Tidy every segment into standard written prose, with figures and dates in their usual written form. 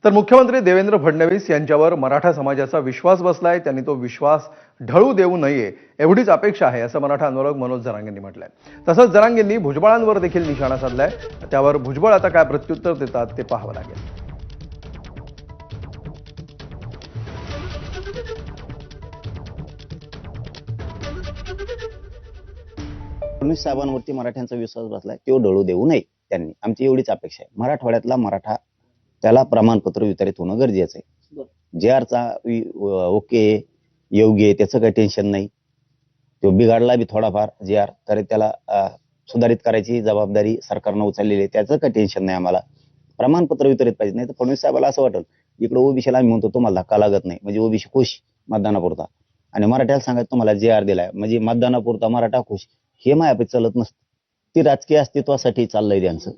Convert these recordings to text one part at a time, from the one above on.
तर मुख्यमंत्री देवेंद्र फडणवीस यांच्यावर मराठा समाजाचा विश्वास बसलाय. त्यांनी तो विश्वास ढळू देऊ नये एवढीच अपेक्षा आहे, असं मराठा आंदोलक मनोज जरांगेंनी म्हटलंय. तसंच जरांगेंनी भुजबळांवर देखील निशाणा साधलाय. त्यावर भुजबळ आता काय प्रत्युत्तर देतात ते पाहावं लागेल. फडणवीस साहेबांवरती मराठ्यांचा विश्वास बसलाय, तो ढळू देऊ नये त्यांनी. आमची एवढीच अपेक्षा आहे. मराठवाड्यातला मराठा त्याला प्रमाणपत्र वितरित होणं गरजेचं आहे. जे आरचा ओके योग्य आहे, त्याचं काही टेन्शन नाही. तो बिघाडला बी थोडाफार जे आर, तरी त्याला सुधारित करायची जबाबदारी सरकारनं उचललेली आहे. त्याचं काही टेन्शन नाही आम्हाला. प्रमाणपत्र वितरित पाहिजे. नाही तर फडणवीस साहेबाला असं वाटेल इकडे ओबीसीला आम्ही म्हणतो तुम्हाला धक्का लागत नाही, म्हणजे ओबीसी खुश मतदानापुरता, आणि मराठ्याला सांगायचं तुम्हाला जे आर दिलाय म्हणजे मतदानापुरता मराठा खुश. हे मायापैकी चालत नसतं. ती राजकीय अस्तित्वासाठी चाललंय त्यांचं.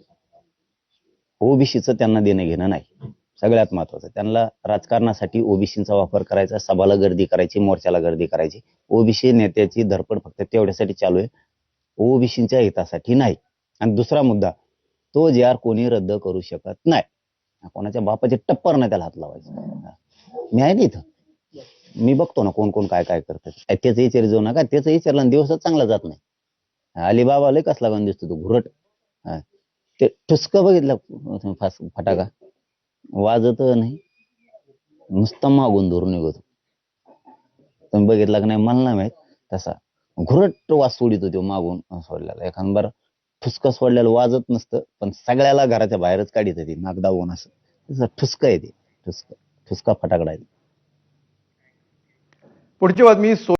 ओबीसीचं त्यांना देणं घेणं नाही. सगळ्यात महत्वाचं त्यांना राजकारणासाठी ओबीसीचा वापर करायचा, सभाला गर्दी करायची, मोर्चाला गर्दी करायची. ओबीसी नेत्याची धडपड फक्त तेवढ्यासाठी चालू आहे, ओबीसीच्या हितासाठी नाही. आणि दुसरा मुद्दा, तो जे आर कोणी रद्द करू शकत नाही. कोणाच्या बापाचे टप्पर नाही त्याला हात लावायचं. मी आहे ना इथं, मी बघतो ना कोण कोण काय काय करतात. त्याचं विचार जाऊ नका, त्याचं विचारला दिवसच चांगला जात नाही. अलिबाबा लय कसला गण दिसतो तो घुरट. ते ठुसक बघितलं फटाका वाजत नाही, नुसतं मागून दूर निघतो. तुम्ही बघितला का नाही मला नाही माहित. तसा घुरट वाज सोडितो तो मागून सोडलेला. एखाद ठुसक सोडलेलं वाजत नसतं, पण सगळ्याला घराच्या बाहेरच काढित ती नाक दाबून. असं ठुसक आहे ते. ठुसका फटाकडा आहे. पुढची बातमी